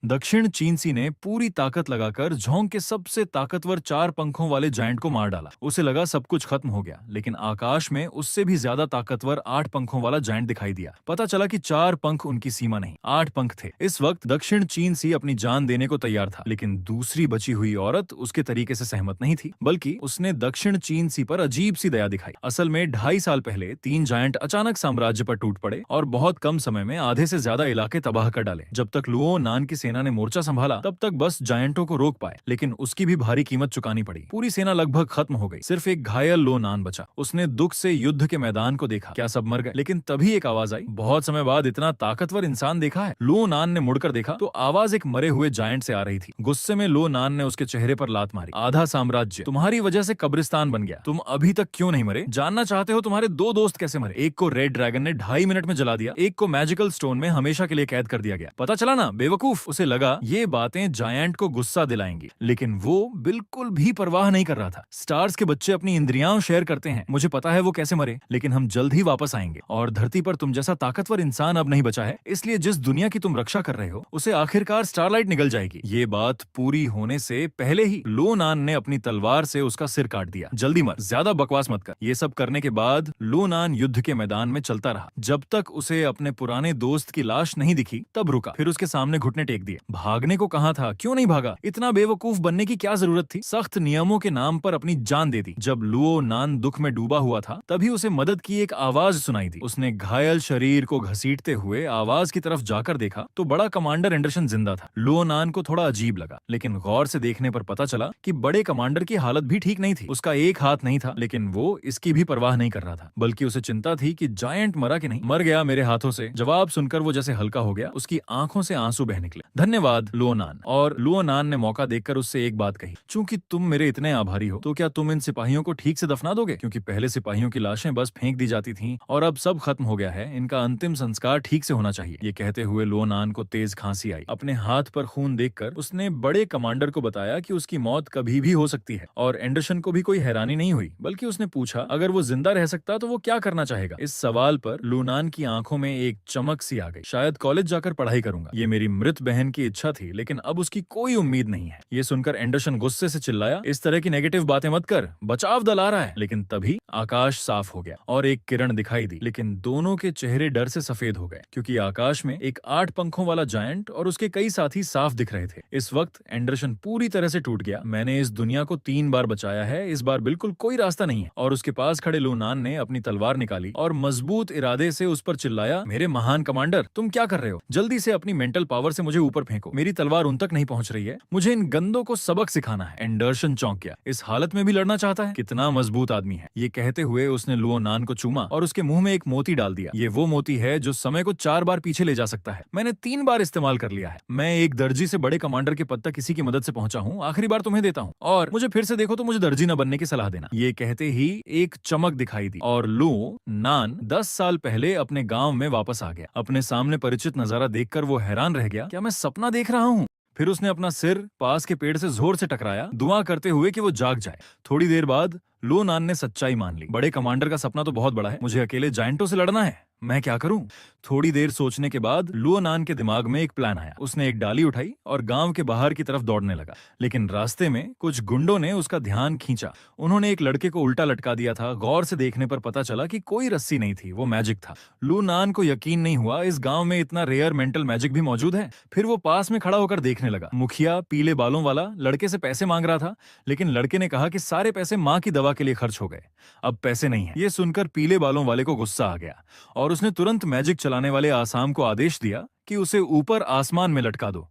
दक्षिण चीनसी ने पूरी ताकत लगाकर झोंग के सबसे ताकतवर 4 पंखों वाले जायंट को मार डाला। उसे लगा सब कुछ खत्म हो गया, लेकिन आकाश में उससे भी ज्यादा ताकतवर 8 पंखों वाला जायंट दिखाई दिया। पता चला कि 4 पंख उनकी सीमा नहीं, 8 पंख थे। इस वक्त दक्षिण चीनसी अपनी जान देने को तैयार था, लेकिन दूसरी बची हुई औरत उसके तरीके से सहमत नहीं थी, बल्कि उसने दक्षिण चीनसी पर अजीब सी दया दिखाई। असल में 2.5 साल पहले 3 जायंट अचानक साम्राज्य पर टूट पड़े और बहुत कम समय में आधे से ज्यादा इलाके तबाह कर डाले। जब तक लुओ नान की सेना ने मोर्चा संभाला, तब तक बस जायंटों को रोक पाए, लेकिन उसकी भी भारी कीमत चुकानी पड़ी। पूरी सेना लगभग खत्म हो गई, सिर्फ एक घायल लुओ नान बचा। उसने दुख से युद्ध के मैदान को देखा, क्या सब मर गए? लेकिन तभी एक आवाज आई, बहुत समय बाद इतना ताकतवर इंसान देखा है। लुओ नान ने मुड़कर देखा तो आवाज एक मरे हुए जायंट से आ रही थी। गुस्से में लुओ नान ने उसके चेहरे पर लात मारी। आधा साम्राज्य तुम्हारी वजह से कब्रिस्तान बन गया, तुम अभी तक क्यों नहीं मरे? जानना चाहते हो तुम्हारे 2 दोस्त कैसे मरे? एक को रेड ड्रैगन ने 2.5 मिनट में जला दिया, एक को मैजिकल स्टोन में हमेशा के लिए कैद कर दिया गया। पता चला ना बेवकूफ? उसे लगा ये बातें जायंट को गुस्सा दिलाएंगी, लेकिन वो बिल्कुल भी परवाह नहीं कर रहा था। स्टार्स के बच्चे अपनी इंद्रियां शेयर करते हैं, मुझे पता है वो कैसे मरे, लेकिन हम जल्द ही वापस आएंगे। और धरती पर तुम जैसा ताकतवर इंसान अब नहीं बचा है, इसलिए जिस दुनिया की तुम रक्षा कर रहे हो उसे आखिरकार स्टारलाइट निगल जाएगी। ये बात पूरी होने से पहले ही लुओ नान ने अपनी तलवार से उसका सिर काट दिया। जल्दी मर, ज्यादा बकवास मत कर। ये सब करने के बाद लुओ नान युद्ध के मैदान में चलता रहा, जब तक उसे अपने पुराने दोस्त की लाश नहीं दिखी तब रुका। फिर उसके सामने घुटने टेक दिए। भागने को कहा था, क्यों नहीं भागा? इतना बेवकूफ बनने की क्या जरूरत थी? सख्त नियमों के नाम पर अपनी जान दे दी। जब लुओ नान दुख में डूबा हुआ था, तभी उसे मदद की एक आवाज सुनाई दी। उसने घायल शरीर को घसीटते हुए आवाज की तरफ जाकर देखा तो बड़ा कमांडर एंडरसन जिंदा था। लुओ नान को थोड़ा अजीब लगा, लेकिन गौर से देखने पर पता चला कि बड़े कमांडर की हालत भी ठीक नहीं थी। उसका एक हाथ नहीं था, लेकिन वो इसकी भी परवाह नहीं कर रहा था, बल्कि उसे चिंता थी कि जायंट मरा कि नहीं। मर गया मेरे हाथों से। जवाब सुनकर वो जैसे हल्का हो गया, उसकी आंखों से आंसू बह निकले। धन्यवाद लुओ नान। और लुओ नान ने मौका देखकर उससे एक बात कही, चूंकि तुम मेरे इतने आभारी हो, तो क्या तुम इन सिपाहियों को ठीक से दफना दोगे? क्योंकि पहले सिपाहियों की लाशें बस फेंक दी जाती थीं और अब सब खत्म हो गया है। इनका अंतिम संस्कार ठीक से होना चाहिए। ये कहते हुए लुओ नान को तेज खांसी आई। अपने हाथ पर खून देखकर उसने बड़े कमांडर को बताया कि उसकी मौत कभी भी हो सकती है। और एंडरसन को भी कोई हैरानी नहीं हुई, बल्कि उसने पूछा, अगर वो जिंदा रह सकता तो वो क्या करना चाहेगा? इस सवाल पर लुओ नान की आंखों में एक चमक सी आ गई। शायद कॉलेज जाकर पढ़ाई करूंगा। ये मेरी मृत बहन की इच्छा थी, लेकिन अब उसकी कोई उम्मीद नहीं है। ये सुनकर एंडरसन गुस्से से चिल्लाया, इस तरह की नेगेटिव बातें मत कर, बचाव दल आ रहा है। लेकिन तभी आकाश साफ हो गया और एक किरण दिखाई दी, लेकिन दोनों के चेहरे डर से सफेद हो गए, क्योंकि आकाश में एक 8 पंखों वाला जायंट और उसके कई साथी साफ दिख रहे थे। इस वक्त एंडरसन पूरी तरह से टूट गया। मैंने इस दुनिया को 3 बार बचाया है, इस बार बिल्कुल कोई रास्ता नहीं है। और उसके पास खड़े लुओ नान ने अपनी तलवार निकाली और मजबूत इरादे से उस पर चिल्लाया, मेरे महान कमांडर, तुम क्या कर रहे हो? जल्दी से अपनी मेंटल पावर से मुझे ऊपर फेंको। मेरी तलवार उन तक नहीं पहुंच रही है। मुझे इन गंदों को सबक सिखाना है। एंडरसन चौंक गया। इस हालत में भी लड़ना चाहता है? कितना मजबूत आदमी है। ये कहते हुए उसने लुओ नान को चूमा और उसके मुंह में एक मोती डाल दिया। ये वो मोती है जो समय को 4 बार पीछे ले जा सकता है। मैंने 3 बार इस्तेमाल कर लिया है। मैं एक दर्जी से बड़े कमांडर के पद तक किसी की मदद से पहुंचा हूँ। आखिरी बार तुम्हें देता हूँ, और मुझे फिर से देखो तो मुझे दर्जी न बनने की सलाह देना। ये कहते ही एक चमक दिखाई दी और लुओ नान 10 साल पहले अपने गांव में वापस आ गया। अपने सामने परिचित नजारा देखकर वो हैरान रह गया, क्या मैं सपना देख रहा हूँ? फिर उसने अपना सिर पास के पेड़ से जोर से टकराया, दुआ करते हुए कि वो जाग जाए। थोड़ी देर बाद लुओ नान ने सच्चाई मान ली। बड़े कमांडर का सपना तो बहुत बड़ा है, मुझे अकेले जायंटों से लड़ना है, मैं क्या करूं? थोड़ी देर सोचने के बाद लुओ नान के दिमाग में एक प्लान आया। उसने एक डाली उठाई और गांव के बाहर की तरफ दौड़ने लगा, लेकिन रास्ते में कुछ गुंडों ने उसका ध्यान खींचा। उन्होंने एक लड़के को उल्टा लटका दिया था। गौर से देखने पर पता चला कि कोई रस्सी नहीं थी, वो मैजिक था। लुओ नान को यकीन नहीं हुआ, इस गांव में इतना रेयर मेंटल मैजिक भी मौजूद है। फिर वो पास में खड़ा होकर देखने लगा। मुखिया पीले बालों वाला लड़के से पैसे मांग रहा था, लेकिन लड़के ने कहा कि सारे पैसे माँ की दवा के लिए खर्च हो गए, अब पैसे नहीं है। ये सुनकर पीले बालों वाले को गुस्सा आ गया और उसने तुरंत मैजिक चलाने वाले आसाम को आदेश दिया कि उसे ऊपर आसमान में लटका दो।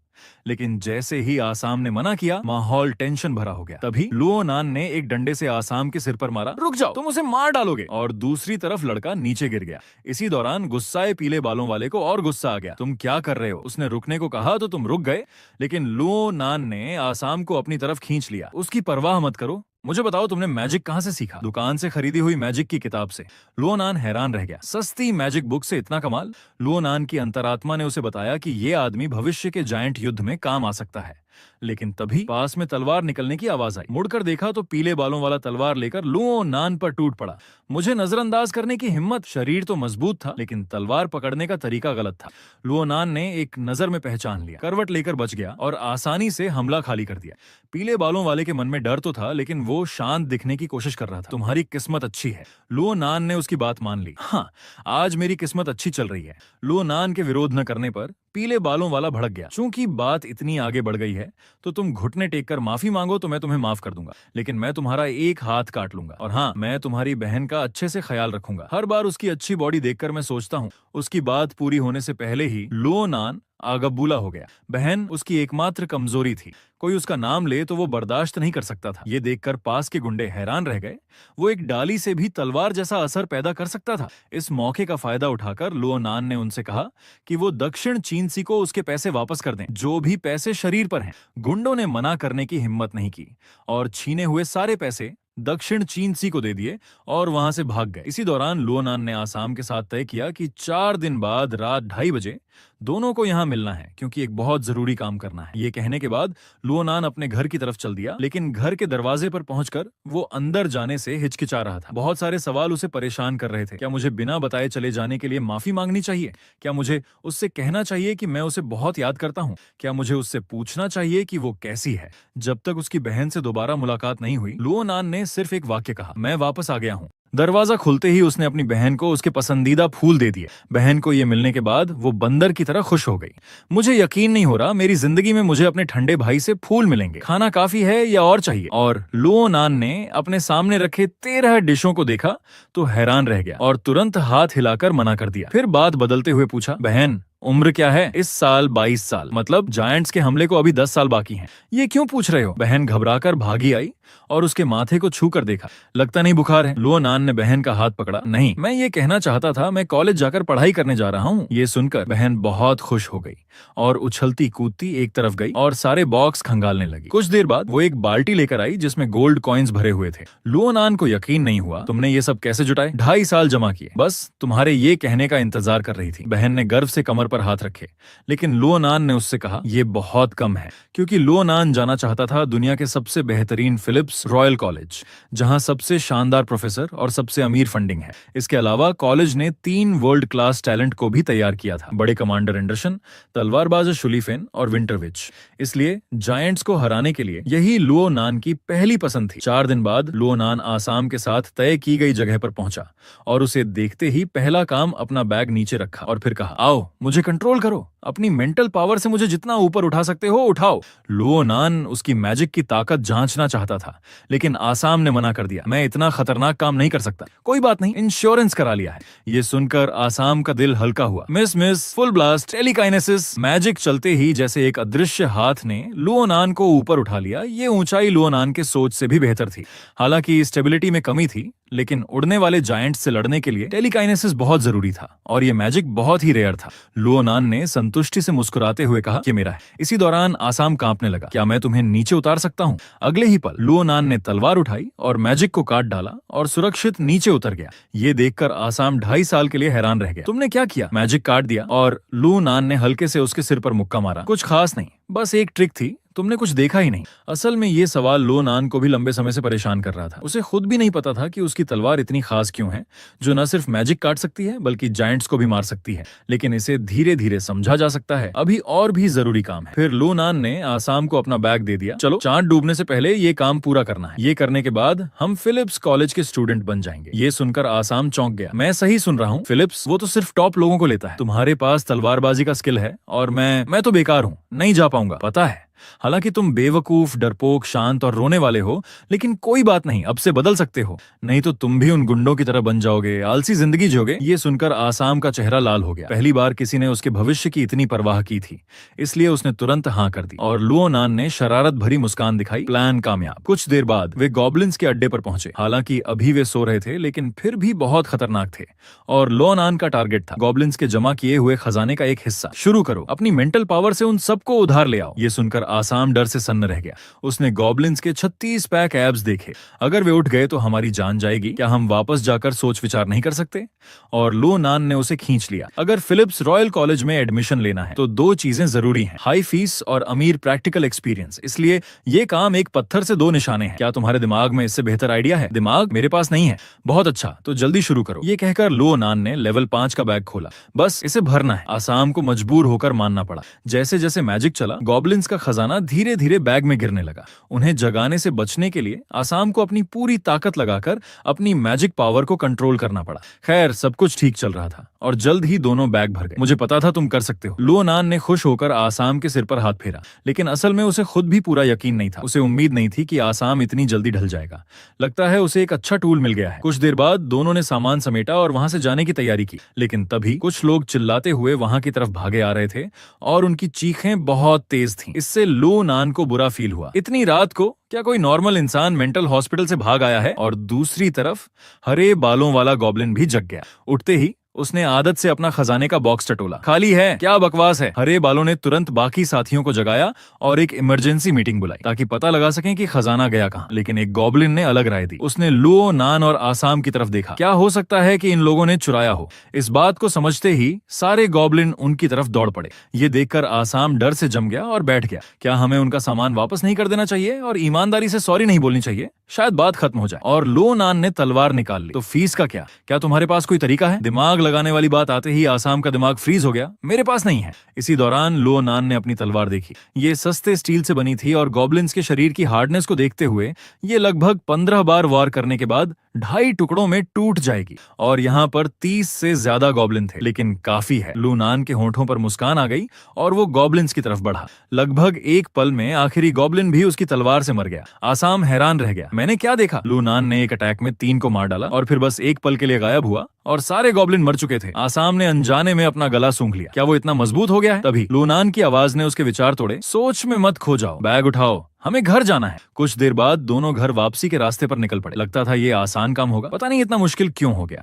लेकिन जैसे ही आसाम ने मना किया, माहौल टेंशन भरा हो गया। तभी लुओ नान ने एक डंडे से आसाम के सिर पर मारा, रुक जाओ, तुम उसे मार डालोगे। और दूसरी तरफ लड़का नीचे गिर गया। इसी दौरान गुस्साए पीले बालों वाले को और गुस्सा आ गया। तुम क्या कर रहे हो? उसने रुकने को कहा तो तुम रुक गए, लेकिन लुओ नान ने आसाम को अपनी तरफ खींच लिया। उसकी परवाह मत करो, मुझे बताओ तुमने मैजिक कहाँ से सीखा? दुकान से खरीदी हुई मैजिक की किताब से। लुओ नान हैरान रह गया, सस्ती मैजिक बुक से इतना कमाल? लुओ नान की अंतरात्मा ने उसे बताया कि ये आदमी भविष्य के जायंट युद्ध में काम आ सकता है। लेकिन तभी पास में तलवार निकलने की आवाज आई। मुड़कर देखा तो पीले बालों वाला तलवार लेकर लुओ नान पर टूट पड़ा। मुझे नजरअंदाज करने की हिम्मत, शरीर तो मजबूत था लेकिन तलवार पकड़ने का तरीका गलत था। लुओ नान ने एक नजर में पहचान लिया, करवट लेकर बच गया और आसानी से हमला खाली कर दिया। पीले बालों वाले के मन में डर तो था लेकिन वो शांत दिखने की कोशिश कर रहा था। तुम्हारी किस्मत अच्छी है। लुओ नान ने उसकी बात मान ली। हाँ, आज मेरी किस्मत अच्छी चल रही है। लुओ नान के विरोध न करने पर पीले बालों वाला भड़क गया। चूंकि बात इतनी आगे बढ़ गई है तो तुम घुटने टेक कर माफी मांगो तो मैं तुम्हें माफ कर दूंगा, लेकिन मैं तुम्हारा एक हाथ काट लूंगा। और हाँ, मैं तुम्हारी बहन का अच्छे से ख्याल रखूंगा। हर बार उसकी अच्छी बॉडी देखकर मैं सोचता हूँ उसकी बात पूरी होने से पहले ही लुओ नान आगबूला हो गया। बहन उसकी एकमात्र कमजोरी थी। कोई उसका नाम ले तो वो बर्दाश्त नहीं कर सकता था। ये देखकर पास के गुंडे हैरान रह गए। वो एक डाली से भी तलवार जैसा असर पैदा कर सकता था। इस मौके का फायदा उठाकर लुओ नान ने उनसे कहा कि वो दक्षिण चीन सी को उसके पैसे वापस कर दें, जो भी पैसे शरीर पर हैं। गुंडों ने मना करने की हिम्मत नहीं की और छीने हुए सारे पैसे दक्षिण चीन सी को दे दिए और वहां से भाग गए। इसी दौरान लुओ नान ने आसाम के साथ तय किया कि 4 दिन बाद रात 2:30 बजे दोनों को यहाँ मिलना है, क्योंकि एक बहुत जरूरी काम करना है। ये कहने के बाद लुओ नान अपने घर की तरफ चल दिया, लेकिन घर के दरवाजे पर पहुंचकर वो अंदर जाने से हिचकिचा रहा था। बहुत सारे सवाल उसे परेशान कर रहे थे। क्या मुझे बिना बताए चले जाने के लिए माफी मांगनी चाहिए? क्या मुझे उससे कहना चाहिए कि मैं उसे बहुत याद करता हूँ? क्या मुझे उससे पूछना चाहिए कि वो कैसी है? जब तक उसकी बहन से दोबारा मुलाकात नहीं हुई, लुओ नान ने सिर्फ एक वाक्य कहा, मैं वापस आ गया हूँ। दरवाजा खुलते ही उसने अपनी बहन को उसके पसंदीदा फूल दे दिए। बहन को ये मिलने के बाद वो बंदर की तरह खुश हो गई। मुझे यकीन नहीं हो रहा मेरी जिंदगी में मुझे अपने ठंडे भाई से फूल मिलेंगे। खाना काफी है या और चाहिए? और लुओ नान ने अपने सामने रखे 13 डिशों को देखा तो हैरान रह गया और तुरंत हाथ हिलाकर मना कर दिया। फिर बात बदलते हुए पूछा, बहन उम्र क्या है? इस साल 22 साल, मतलब जायंट्स के हमले को अभी 10 साल बाकी हैं। ये क्यों पूछ रहे हो? बहन घबराकर भागी आई और उसके माथे को छू कर देखा। लगता नहीं बुखार है। लुओ नान ने बहन का हाथ पकड़ा। नहीं, मैं ये कहना चाहता था, मैं कॉलेज जाकर पढ़ाई करने जा रहा हूँ। ये सुनकर बहन बहुत खुश हो गई और उछलती कूदती एक तरफ गई और सारे बॉक्स खंगालने लगी। कुछ देर बाद वो एक बाल्टी लेकर आई जिसमें गोल्ड कॉइन्स भरे हुए थे। लुओ नान को यकीन नहीं हुआ। तुमने ये सब कैसे जुटाए? 2.5 साल जमा किए, बस तुम्हारे ये कहने का इंतजार कर रही थी। बहन ने गर्व से कमर पर हाथ रखे, लेकिन लुओ नान ने उससे कहा, ये बहुत कम है, क्योंकि लुओ नान जाना चाहता था दुनिया के सबसे बेहतरीन फिलिप्स रॉयल कॉलेज, जहां सबसे शानदार प्रोफेसर और सबसे अमीर फंडिंग है। इसके अलावा कॉलेज ने 3 वर्ल्ड क्लास टैलेंट को भी तैयार किया था, बड़े कमांडर एंडरसन, तलवारबाज शुलीफेन और विंटरविच। इसलिए जायंट्स को हराने के लिए यही लुओ नान की पहली पसंद थी। 4 दिन बाद लुओ नान आसाम के साथ तय की गई जगह पर पहुंचा और उसे देखते ही पहला काम अपना बैग नीचे रखा और फिर कहा, आओ मुझे कंट्रोल करो, अपनी मेंटल पावर से मुझे जितना ऊपर उठा सकते हो उठाओ। लुओ नान उसकी मैजिक की ताकत जांचना चाहता था, लेकिन आसाम ने मना कर दिया। मैं इतना खतरनाक काम नहीं कर सकता। कोई बात नहीं, इंश्योरेंस करा लिया है। ये सुनकर आसाम का दिल हल्का हुआ। Miss full blast telekinesis. Magic चलते ही जैसे एक अदृश्य हाथ ने लुओ नान को ऊपर उठा लिया। ये ऊंचाई लुओ नान के सोच से भी बेहतर थी। हालांकि स्टेबिलिटी में कमी थी, लेकिन उड़ने वाले जायंट्स से लड़ने के लिए टेलीकाइनेसिस बहुत जरूरी था और ये मैजिक बहुत ही रेयर था। लुओ नान ने संतुष्टि से मुस्कुराते हुए कहा कि मेरा है। इसी दौरान आसाम कांपने लगा। क्या मैं तुम्हें नीचे उतार सकता हूँ? अगले ही पल लुओ नान ने तलवार उठाई और मैजिक को काट डाला और सुरक्षित नीचे उतर गया। ये देखकर आसाम 2.5 साल के लिए हैरान रह गया। तुमने क्या किया? मैजिक काट दिया और लुओ नान ने हल्के से उसके सिर पर मुक्का मारा। कुछ खास नहीं, बस एक ट्रिक थी, तुमने कुछ देखा ही नहीं। असल में ये सवाल लुओ नान को भी लंबे समय से परेशान कर रहा था। उसे खुद भी नहीं पता था कि उसकी तलवार इतनी खास क्यों है, जो न सिर्फ मैजिक काट सकती है बल्कि जायंट्स को भी मार सकती है। लेकिन इसे धीरे धीरे समझा जा सकता है। अभी और भी जरूरी काम है। फिर लुओ नान ने आसाम को अपना बैग दे दिया। चलो, चांद डूबने से पहले ये काम पूरा करना है। ये करने के बाद हम फिलिप्स कॉलेज के स्टूडेंट बन जाएंगे। ये सुनकर आसाम चौंक गया। मैं सही सुन रहा हूँ? फिलिप्स वो तो सिर्फ टॉप लोगों को लेता है। तुम्हारे पास तलवारबाजी का स्किल है और मैं तो बेकार हूँ, नहीं जा पाऊंगा। पता है, हालांकि तुम बेवकूफ, डरपोक, शांत और रोने वाले हो, लेकिन कोई बात नहीं, अब से बदल सकते हो। नहीं तो तुम भी उन गुंडों की तरह बन जाओगे, आलसी जिंदगी जियोगे। ये सुनकर आसाम का चेहरा लाल हो गया। पहली बार किसी ने उसके भविष्य की इतनी परवाह की थी, इसलिए उसने तुरंत हाँ कर दी और लुओ नान ने शरारत भरी मुस्कान दिखाई। प्लान कामयाब। कुछ देर बाद वे गॉब्लिन्स के अड्डे पर पहुंचे। हालांकि अभी वे सो रहे थे, लेकिन फिर भी बहुत खतरनाक थे और लुओ नान का टारगेट था गॉब्लिन्स के जमा किए हुए खजाने का एक हिस्सा। शुरू करो, अपनी मेंटल पावर से उन सबको उधार ले आओ। ये सुनकर आसाम डर से सन्न रह गया। उसने गॉब्लिन्स के 36 पैक एब्स देखे। अगर वे उठ गए तो हमारी जान जाएगी। क्या हम वापस जाकर सोच विचार नहीं कर सकते? और लो नान ने उसे खींच लिया। अगर फिलिप्स रॉयल कॉलेज में एडमिशन लेना है तो दो चीजें जरूरी हैं, हाई फीस और अमीर प्रैक्टिकल एक्सपीरियंस। इसलिए ये काम एक पत्थर से दो निशाने हैं। क्या तुम्हारे दिमाग में इससे बेहतर आइडिया है? दिमाग मेरे पास नहीं है। बहुत अच्छा, तो जल्दी शुरू करो। ये कहकर लो नान ने लेवल 5 का बैग खोला। बस इसे भरना है। आसाम को मजबूर होकर मानना पड़ा। जैसे जैसे मैजिक चला, गॉब्लिन्स का खजाना धीरे धीरे बैग में गिरने लगा। उन्हें जगाने से बचने के लिए आसाम को अपनी पूरी ताकत लगाकर अपनी मैजिक पावर को कंट्रोल करना पड़ा। खैर, सब कुछ ठीक चल रहा था और जल्द ही दोनों बैग भर गए। मुझे पता था तुम कर सकते हो। लो नान ने खुश होकर आसाम के सिर पर हाथ फेरा, लेकिन असल में उसे खुद भी पूरा यकीन नहीं था। उसे उम्मीद नहीं थी कि आसाम इतनी जल्दी ढल जाएगा। लगता है उसे एक अच्छा टूल मिल गया है। कुछ देर बाद दोनों ने सामान समेटा और वहां से जाने की तैयारी की, लेकिन तभी कुछ लोग चिल्लाते हुए वहां की तरफ भागे आ रहे थे और उनकी चीखें बहुत तेज थीं। इससे लो नान को बुरा फील हुआ। इतनी रात को क्या कोई नॉर्मल इंसान मेंटल हॉस्पिटल से भाग आया है? और दूसरी तरफ हरे बालों वाला गॉब्लिन भी जग गया। उठते ही उसने आदत से अपना खजाने का बॉक्स टटोला। खाली है। क्या बकवास है? हरे बालों ने तुरंत बाकी साथियों को जगाया और एक इमरजेंसी मीटिंग बुलाई ताकि पता लगा सकें कि खजाना गया कहां। लेकिन एक गॉब्लिन ने अलग राय दी। उसने लो नान और आसाम की तरफ देखा। क्या हो सकता है कि इन लोगों ने चुराया हो? इस बात को समझते ही सारे गॉब्लिन उनकी तरफ दौड़ पड़े। ये देखकर आसाम डर से जम गया और बैठ गया। क्या हमें उनका सामान वापस नहीं कर देना चाहिए और ईमानदारी से सॉरी नहीं बोलनी चाहिए? शायद बात खत्म हो जाए। और लो नान ने तलवार निकाल ली। तो फीस का क्या? क्या तुम्हारे पास कोई तरीका है? दिमाग लगाने वाली बात आते ही आसाम का दिमाग फ्रीज हो गया। मेरे पास नहीं है। इसी दौरान लो नान ने अपनी तलवार देखी। ये सस्ते स्टील से बनी थी और गॉब्लिन्स के शरीर की हार्डनेस को देखते हुए ये लगभग 15 बार वार करने के बाद 2.5 टुकड़ों में टूट जाएगी। और यहाँ पर 30 से ज्यादा गॉब्लिन थे, लेकिन काफी है। लो नान के होंठों पर मुस्कान आ गई और वो गॉब्लिन्स की तरफ बढ़ा। लगभग एक पल में आखिरी गॉब्लिन भी उसकी तलवार से मर गया। आसाम हैरान रह गया। मैंने क्या देखा? लो नान ने एक अटैक में 3 को मार डाला और फिर बस एक पल के लिए गायब हुआ और सारे गॉब्लिन मर चुके थे। आसाम ने अनजाने में अपना गला सूंघ लिया। क्या वो इतना मजबूत हो गया है? तभी लो नान की आवाज ने उसके विचार तोड़े। सोच में मत खो जाओ, बैग उठाओ, हमें घर जाना है। कुछ देर बाद दोनों घर वापसी के रास्ते पर निकल पड़े। लगता था ये आसान काम होगा, पता नहीं इतना मुश्किल क्यों हो गया।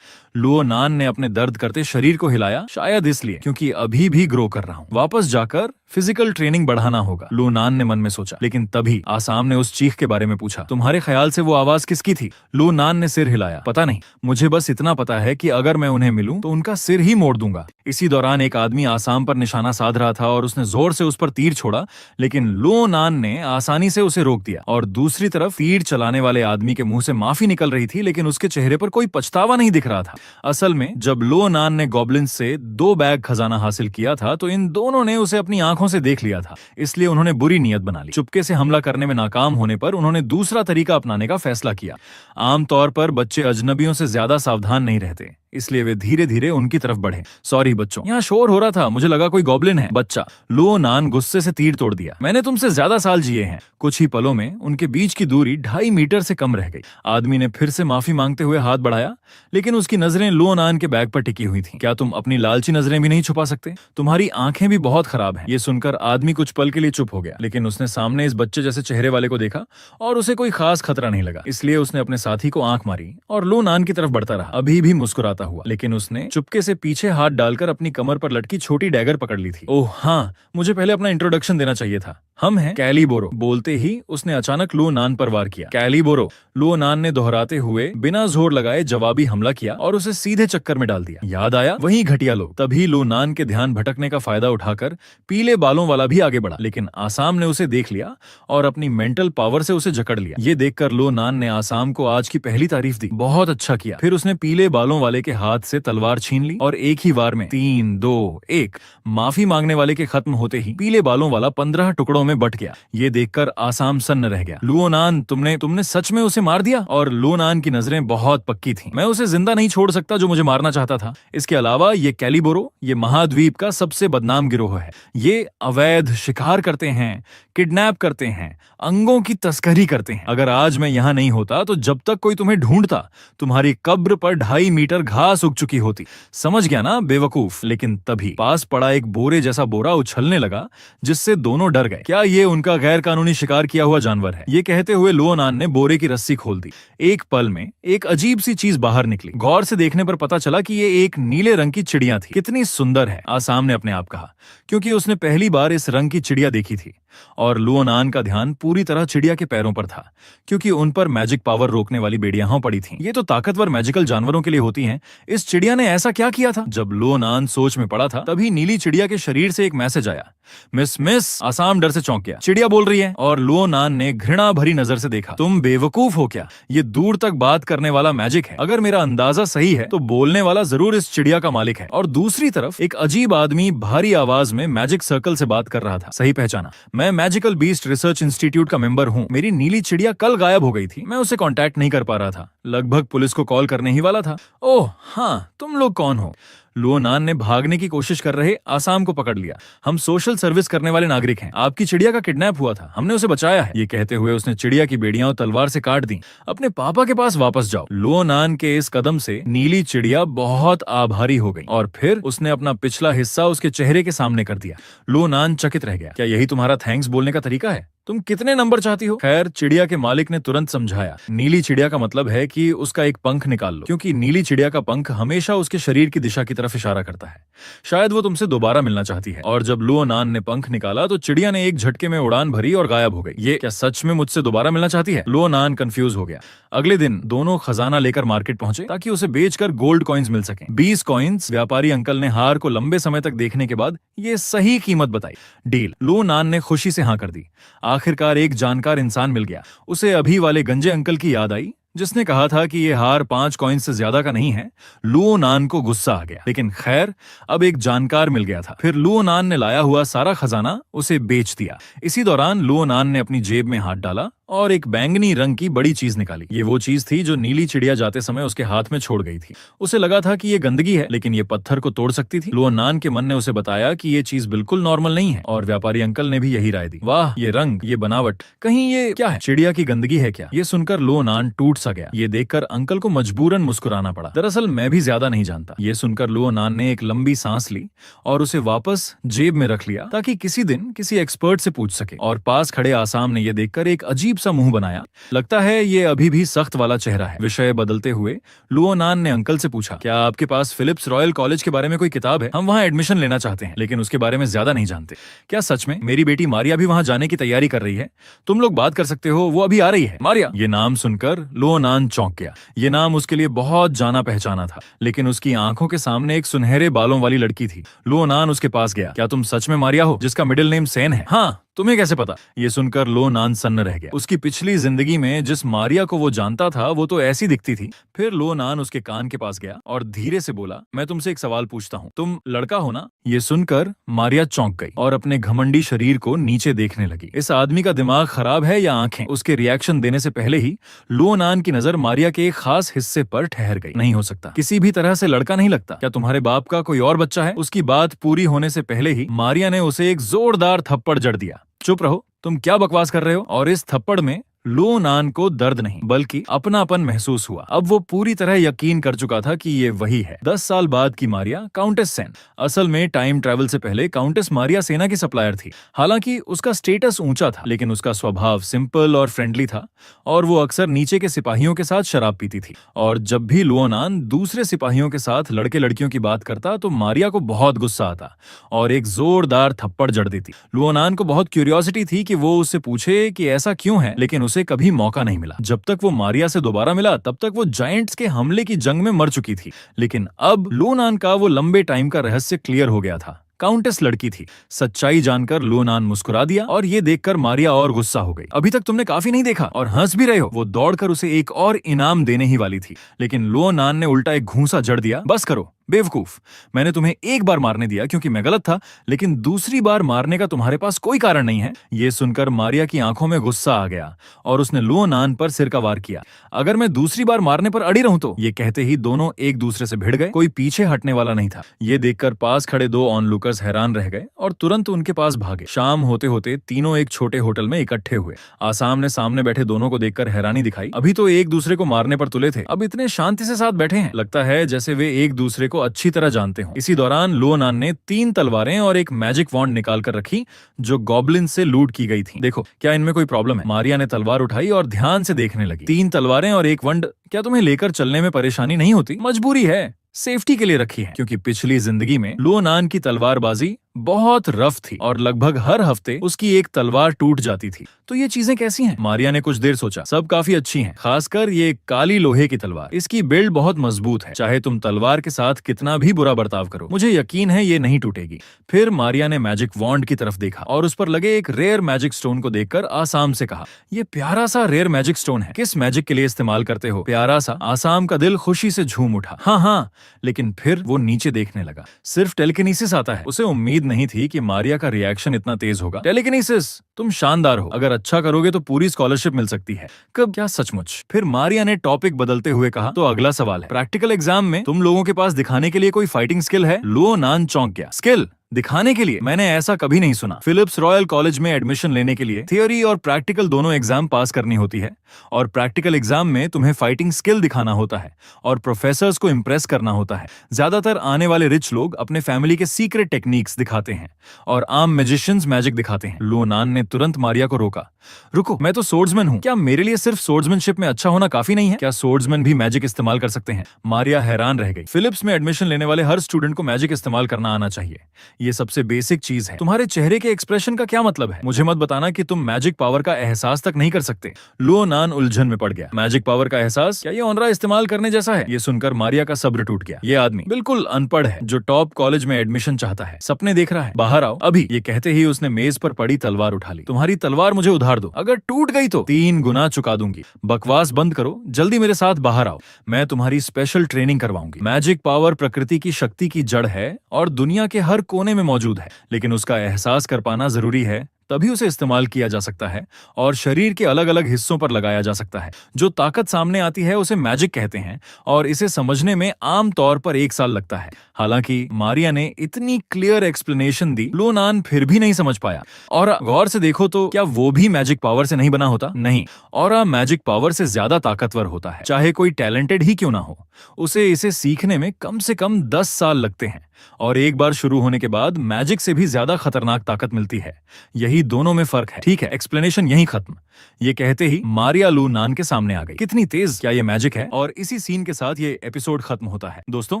लो नान ने अपने दर्द करते शरीर को हिलाया, शायद इसलिए क्योंकि अभी भी ग्रो कर रहा हूँ। वापस जाकर फिजिकल ट्रेनिंग बढ़ाना होगा, लो नान ने मन में सोचा। लेकिन तभी आसाम ने उस चीख के बारे में पूछा। तुम्हारे ख्याल से वो आवाज किसकी थी? लो नान ने सिर हिलाया। पता नहीं, मुझे बस इतना पता है कि अगर मैं उन्हें मिलूं तो उनका सिर ही मोड़ दूंगा। इसी दौरान एक आदमी आसाम पर निशाना साध रहा था और उसने जोर से उस पर तीर छोड़ा, लेकिन लो नान ने आसानी से उसे रोक दिया। और दूसरी तरफ तीर चलाने वाले आदमी के मुंह से माफी निकल रही थी, लेकिन उसके चेहरे पर कोई पछतावा नहीं दिख रहा था। असल में जब लो नान ने गॉब्लिन से 2 बैग खजाना हासिल किया था तो इन दोनों ने उसे अपनी आंखों से देख लिया था, इसलिए उन्होंने बुरी नीयत बना ली। चुपके से हमला करने में नाकाम होने पर उन्होंने दूसरा तरीका अपनाने का फैसला किया। आमतौर पर बच्चे अजनबियों से ज्यादा सावधान नहीं रहते, इसलिए वे धीरे धीरे उनकी तरफ बढ़े। सॉरी बच्चों, यहाँ शोर हो रहा था, मुझे लगा कोई गॉब्लिन है। बच्चा, लो नान गुस्से से तीर तोड़ दिया। मैंने तुमसे ज्यादा साल जिए हैं। कुछ ही पलों में उनके बीच की दूरी 2.5 मीटर से कम रह गई। आदमी ने फिर से माफी मांगते हुए हाथ बढ़ाया, लेकिन उसकी नजरें लो नान के बैग पर टिकी हुई थीं। क्या तुम अपनी लालची नजरें भी नहीं छुपा सकते? तुम्हारी आंखें भी बहुत खराब हैं। ये सुनकर आदमी कुछ पल के लिए चुप हो गया, लेकिन उसने सामने इस बच्चे जैसे चेहरे वाले को देखा और उसे कोई खास खतरा नहीं लगा, इसलिए उसने अपने साथी को आंख मारी और लो नान की तरफ बढ़ता रहा, अभी भी मुस्कुराता हुआ। लेकिन उसने चुपके से पीछे हाथ डालकर अपनी कमर पर लटकी छोटी डैगर पकड़ ली थी। ओह हाँ, मुझे पहले अपना इंट्रोडक्शन देना चाहिए था। हम हैं कैलिबोरो। बोलते ही उसने अचानक लो नान पर वार किया। कैलिबोरो, लो नान ने दोहराते हुए बिना जोर लगाए जवाबी हमला किया और उसे सीधे चक्कर में डाल दिया। याद आया वही घटिया लोग। तभी लो नान के ध्यान भटकने का फायदा उठाकर पीले बालों वाला भी आगे बढ़ा, लेकिन आसाम ने उसे देख लिया और अपनी मेंटल पावर से उसे जकड़ लिया। ये देखकर लो नान ने आसाम को आज की पहली तारीफ दी। बहुत अच्छा किया। फिर उसने पीले बालों वाले के हाथ से तलवार छीन ली और एक ही वार में 3, 2, 1 माफी मांगने वाले के खत्म होते ही पीले बालों वाला 15 टुकड़ों में बट गया। ये देखकर आसाम सन्न रह गया। लो नान, तुमने सच में उसे मार दिया? और लो नान की नजरें बहुत पक्की थीं। मैं उसे जिंदा नहीं छोड़ सकता जो मुझे मारना चाहता था। इसके अलावा ये कैलिबोरो, ये महाद्वीप का सबसे बदनाम गिरोह है। ये अवैध शिकार करते हैं, किडनैप करते हैं, अंगों की तस्करी करते हैं। अगर आज मैं यहाँ नहीं होता तो जब तक कोई तुम्हें ढूंढता तुम्हारी कब्र पर 2.5 मीटर घास उग चुकी होती। समझ गया ना बेवकूफ? लेकिन तभी पास पड़ा एक बोरे जैसा बोरा उछलने लगा, जिससे दोनों डर गए। क्या ये उनका गैर कानूनी शिकार किया हुआ जानवर है? ये कहते हुए लो नान ने बोरे की रस्सी खोल दी। एक पल में एक अजीब सी चीज बाहर निकली। गौर से देखने पर पता चला कि ये एक नीले रंग की चिड़िया थी। कितनी सुंदर है, आसाम ने अपने आप कहा, क्योंकि उसने पहली बार इस रंग की चिड़िया देखी थी। और लुओनान का ध्यान पूरी तरह चिड़िया के पैरों पर था, क्योंकि उन पर मैजिक पावर रोकने वाली बेड़ियां पड़ी थीं। ये तो ताकतवर मैजिकल जानवरों के लिए होती हैं। इस चिड़िया ने ऐसा क्या किया था? जब लुओनान सोच में पड़ा था, तभी नीली चिड़िया के शरीर से एक मैसेज आया। मिस मिस, आसाम डर से चौंक गया। चिड़िया बोल रही है और लुओनान ने घृणा भरी नजर से देखा। तुम बेवकूफ हो क्या? ये दूर तक बात करने वाला मैजिक है। अगर मेरा अंदाजा सही है तो बोलने वाला जरूर इस चिड़िया का मालिक है। और दूसरी तरफ एक अजीब आदमी भारी आवाज में मैजिक सर्कल से बात कर रहा था। सही पहचाना, मैं मैजिकल बीस्ट रिसर्च इंस्टीट्यूट का मेंबर हूँ। मेरी नीली चिड़िया कल गायब हो गई थी। मैं उसे कांटेक्ट नहीं कर पा रहा था। लगभग पुलिस को कॉल करने ही वाला था। ओह हाँ, तुम लोग कौन हो? लुओनान ने भागने की कोशिश कर रहे आसाम को पकड़ लिया। हम सोशल सर्विस करने वाले नागरिक हैं। आपकी चिड़िया का किडनैप हुआ था, हमने उसे बचाया है। ये कहते हुए उसने चिड़िया की बेड़ियां और तलवार से काट दी। अपने पापा के पास वापस जाओ। लुओनान के इस कदम से नीली चिड़िया बहुत आभारी हो गई और फिर उसने अपना पिछला हिस्सा उसके चेहरे के सामने कर दिया। लुओनान चकित रह गया। क्या यही तुम्हारा थैंक्स बोलने का तरीका है? तुम कितने नंबर चाहती हो? खैर, चिड़िया के मालिक ने तुरंत समझाया, नीली चिड़िया का मतलब है कि उसका एक पंख निकाल लो, क्योंकि नीली चिड़िया का पंख हमेशा उसके शरीर की दिशा की तरफ इशारा करता है। शायद वो तुमसे दोबारा मिलना चाहती है। और जब लुओनान ने पंख निकाला तो चिड़िया ने एक झटके में उड़ान भरी और गायब हो गई। ये क्या सच में मुझसे दोबारा मिलना चाहती है? लुओनान कंफ्यूज हो गया। अगले दिन दोनों खजाना लेकर मार्केट पहुंचे ताकि उसे बेचकर गोल्ड कॉइन्स मिल सके। 20 कॉइन्स। व्यापारी अंकल ने हार को लंबे समय तक देखने के बाद ये सही कीमत बताई। डील। लुओनान ने खुशी से हाँ कर दी। आखिरकार एक जानकार इंसान मिल गया। उसे अभी वाले गंजे अंकल की याद आई जिसने कहा था कि ये हार 5 कॉइन से ज्यादा का नहीं है। लुओनान को गुस्सा आ गया, लेकिन खैर अब एक जानकार मिल गया था। फिर लुओनान ने लाया हुआ सारा खजाना उसे बेच दिया। इसी दौरान लुओनान ने अपनी जेब में हाथ डाला और एक बैंगनी रंग की बड़ी चीज निकाली। ये वो चीज थी जो नीली चिड़िया जाते समय उसके हाथ में छोड़ गई थी। उसे लगा था कि ये गंदगी है, लेकिन ये पत्थर को तोड़ सकती थी। लुओनान के मन ने उसे बताया कि ये चीज बिल्कुल नॉर्मल नहीं है और व्यापारी अंकल ने भी यही राय दी। वाह, ये रंग, ये बनावट, कहीं ये क्या है? चिड़िया की गंदगी है क्या? ये सुनकर लुओनान टूट सा गया। ये देखकर अंकल को मजबूरन मुस्कुराना पड़ा। दरअसल मैं भी ज्यादा नहीं जानता। ये सुनकर लुओनान ने एक लंबी सांस ली और उसे वापस जेब में रख लिया ताकि किसी दिन किसी एक्सपर्ट से पूछ सके। और पास खड़े आसाम ने यह देखकर एक अजीब सा मुंह बनाया। लगता है ये अभी भी सख्त वाला चेहरा है। विषय बदलते हुए लुओनान ने अंकल से पूछा, क्या आपके पास फिलिप्स रॉयल कॉलेज के बारे में कोई किताब है? हम वहाँ एडमिशन लेना चाहते हैं, लेकिन उसके बारे में ज्यादा नहीं जानते। क्या सच में? मेरी बेटी मारिया भी वहाँ जाने की तैयारी कर रही है। तुम लोग बात कर सकते हो, वो अभी आ रही है। मारिया। ये नाम सुनकर लुओनान चौंक गया। ये नाम उसके लिए बहुत जाना पहचाना था, लेकिन उसकी आंखों के सामने एक सुनहरे बालों वाली लड़की थी। लुओनान उसके पास गया। क्या तुम सच में मारिया हो, जिसका मिडिल नेम सेन है? हाँ। तुम्हें कैसे पता? ये सुनकर लुओनान सन्न रह गया। उसकी पिछली जिंदगी में जिस मारिया को वो जानता था वो तो ऐसी दिखती थी। फिर लुओनान उसके कान के पास गया और धीरे से बोला, मैं तुमसे एक सवाल पूछता हूँ, तुम लड़का हो ना? ये सुनकर मारिया चौंक गई और अपने घमंडी शरीर को नीचे देखने लगी। इस आदमी का दिमाग खराब है या आंखें? उसके रिएक्शन देने से पहले ही लुओनान की नजर मारिया के एक खास हिस्से पर ठहर गई। नहीं हो सकता, किसी भी तरह से लड़का नहीं लगता। क्या तुम्हारे बाप का कोई और बच्चा है? उसकी बात पूरी होने से पहले ही मारिया ने उसे एक जोरदार थप्पड़ जड़ दिया। चुप रहो, तुम क्या बकवास कर रहे हो? और इस थप्पड़ में लुओनान को दर्द नहीं बल्कि अपनापन महसूस हुआ। अब वो पूरी तरह यकीन कर चुका था कि ये वही है। 10 साल बाद की मारिया, काउंटेस सेन। असल में टाइम ट्रैवल से पहले काउंटेस मारिया सेना की सप्लायर थी। हालांकि उसका स्टेटस ऊंचा था, लेकिन उसका स्वभाव सिंपल और फ्रेंडली था और वो अक्सर नीचे के सिपाहियों के साथ शराब पीती थी। और जब भी लुओनान दूसरे सिपाहियों के साथ लड़के लड़कियों की बात करता तो मारिया को बहुत गुस्सा आता और एक जोरदार थप्पड़ जड़ देती। लुओनान को बहुत क्यूरियोसिटी थी कि वो उससे पूछे कि ऐसा क्यों है, लेकिन उसे कभी मौका नहीं मिला। जब तक वो मारिया से दोबारा मिला तब तक वो जायंट्स के हमले की जंग में मर चुकी थी। लेकिन अब लुओनान का वो लंबे टाइम का रहस्य क्लियर हो गया था। काउंटेस लड़की थी। सच्चाई जानकर लुओनान मुस्कुरा दिया और ये देखकर मारिया और गुस्सा हो गई। अभी तक तुमने काफी नहीं देखा और हंस भी रहे हो। वो दौड़कर उसे एक और इनाम देने ही वाली थी, लेकिन लुओनान ने उल्टा एक घूंसा जड़ दिया। बस करो बेवकूफ, मैंने तुम्हें एक बार मारने दिया क्योंकि मैं गलत था, लेकिन दूसरी बार मारने का तुम्हारे पास कोई कारण नहीं है। ये सुनकर मारिया की आंखों में गुस्सा आ गया और उसने लुओनान पर सिर का वार किया। अगर मैं दूसरी बार मारने पर अड़ी रहूं तो? ये कहते ही दोनों एक दूसरे से भिड़ गए। कोई पीछे हटने वाला नहीं था। ये देखकर पास खड़े 2 ऑनलुकर्स हैरान रह गए और तुरंत उनके पास भागे। शाम होते होते तीनों एक छोटे होटल में इकट्ठे हुए। आसाम ने सामने बैठे दोनों को देखकर हैरानी दिखाई। अभी तो एक दूसरे को मारने पर तुले थे, अब इतने शांति से साथ बैठे हैं। लगता है जैसे वे एक दूसरे को अच्छी तरह जानते हो। इसी दौरान लुओनान ने 3 तलवारें और एक मैजिक वॉन्ड निकाल कर रखी जो गॉब्लिन से लूट की गई थी। देखो, क्या इनमें कोई प्रॉब्लम है? मारिया ने तलवार उठाई और ध्यान से देखने लगी। 3 तलवारें और एक वॉन्ड, क्या तुम्हें लेकर चलने में परेशानी नहीं होती? मजबूरी है, सेफ्टी के लिए रखी है, क्योंकि पिछली जिंदगी में लुओनान की तलवारबाजी बहुत रफ थी और लगभग हर हफ्ते उसकी एक तलवार टूट जाती थी। तो ये चीजें कैसी हैं? मारिया ने कुछ देर सोचा। सब काफी अच्छी हैं, खासकर ये काली लोहे की तलवार। इसकी बिल्ड बहुत मजबूत है, चाहे तुम तलवार के साथ कितना भी बुरा बर्ताव करो, मुझे यकीन है ये नहीं टूटेगी। फिर मारिया ने मैजिक वॉन्ड की तरफ देखा और उस पर लगे एक रेयर मैजिक स्टोन को देखकर आसाम से कहा, ये प्यारा सा रेयर मैजिक स्टोन है, किस मैजिक के लिए इस्तेमाल करते हो? प्यारा सा? आसाम का दिल खुशी से झूम उठा। हाँ, लेकिन फिर वो नीचे देखने लगा। सिर्फ टेलीकिनेसिस आता है। उसे उम्मीद नहीं थी कि मारिया का रिएक्शन इतना तेज होगा। टेलीकिनेसिस? तुम शानदार हो, अगर अच्छा करोगे तो पूरी स्कॉलरशिप मिल सकती है। कब? क्या सचमुच? फिर मारिया ने टॉपिक बदलते हुए कहा, तो अगला सवाल है, प्रैक्टिकल एग्जाम में तुम लोगों के पास दिखाने के लिए कोई फाइटिंग स्किल है? लुओ नान चौंक गया। स्किल दिखाने के लिए? मैंने ऐसा कभी नहीं सुना। फिलिप्स रॉयल कॉलेज में एडमिशन लेने के लिए थियोरी और प्रैक्टिकल दोनों एग्जाम पास करनी होती है, और प्रैक्टिकल एग्जाम में तुम्हें फाइटिंग स्किल दिखाना होता है और प्रोफेसर्स को इम्प्रेस करना होता है। ज्यादातर आने वाले रिच लोग अपने फैमिली के सीक्रेट टेक्निक्स दिखाते हैं और आम मैजिशियंस मैजिक दिखाते हैं। लुओ नान ने तुरंत मारिया को रोका। रुको, मैं तो सोर्ड्समैन हूँ, क्या मेरे लिए सिर्फ सोर्ड्समैनशिप में अच्छा होना काफी नहीं है? क्या सोर्ड्समैन भी मैजिक इस्तेमाल कर सकते हैं? मारिया हैरान रह गई। फिलिप्स में एडमिशन लेने वाले हर स्टूडेंट को मैजिक इस्तेमाल करना आना चाहिए, ये सबसे बेसिक चीज है। तुम्हारे चेहरे के एक्सप्रेशन का क्या मतलब है? मुझे मत बताना कि तुम मैजिक पावर का एहसास तक नहीं कर सकते। लुओ नान उलझन में पड़ गया। मैजिक पावर का एहसास? क्या ये ओनरा इस्तेमाल करने जैसा है? ये सुनकर मारिया का सब्र टूट गया। ये आदमी बिल्कुल अनपढ़ है जो टॉप कॉलेज में एडमिशन चाहता है, सपने देख रहा है। बाहर आओ अभी। ये कहते ही उसने मेज पर पड़ी तलवार उठा ली। तुम्हारी तलवार मुझे उधार दो, अगर टूट गई तो 3 गुना चुका दूंगी। बकवास बंद करो, जल्दी मेरे साथ बाहर आओ, मैं तुम्हारी स्पेशल ट्रेनिंग करवाऊंगी। मैजिक पावर प्रकृति की शक्ति की जड़ है और दुनिया के हर कोने में मौजूद है, लेकिन उसका एहसास कर पाना जरूरी है, तभी उसे इस्तेमाल किया जा सकता है और शरीर के अलग अलग हिस्सों पर लगाया जा सकता है। जो ताकत सामने आती है उसे मैजिक कहते हैं और इसे समझने में आम तौर पर 1 साल लगता है। हालांकि मारिया ने इतनी क्लियर एक्सप्लेनेशन दी, लुओ नान फिर भी नहीं समझ पाया। और गौर से देखो तो क्या वो भी मैजिक पावर से नहीं बना होता? नहीं, और मैजिक पावर से ज्यादा ताकतवर होता है, चाहे कोई टैलेंटेड ही क्यों ना हो। उसे इसे सीखने में कम से कम 10 साल लगते हैं और एक बार शुरू होने के बाद मैजिक से भी ज्यादा खतरनाक ताकत मिलती है। यही दोनों में फर्क है। ठीक है, एक्सप्लेनेशन यहीं खत्म। ये कहते ही मारिया लुओ नान के सामने आ गई। कितनी तेज, क्या ये मैजिक है? और इसी सीन के साथ ये एपिसोड खत्म होता है। दोस्तों,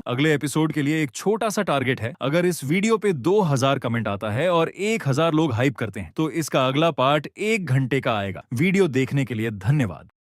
अगले एपिसोड के लिए एक छोटा सा टारगेट है। अगर इस वीडियो पे 2000 कमेंट आता है और 1000 लोग हाइप करते हैं तो इसका अगला पार्ट 1 घंटे का आएगा। वीडियो देखने के लिए धन्यवाद।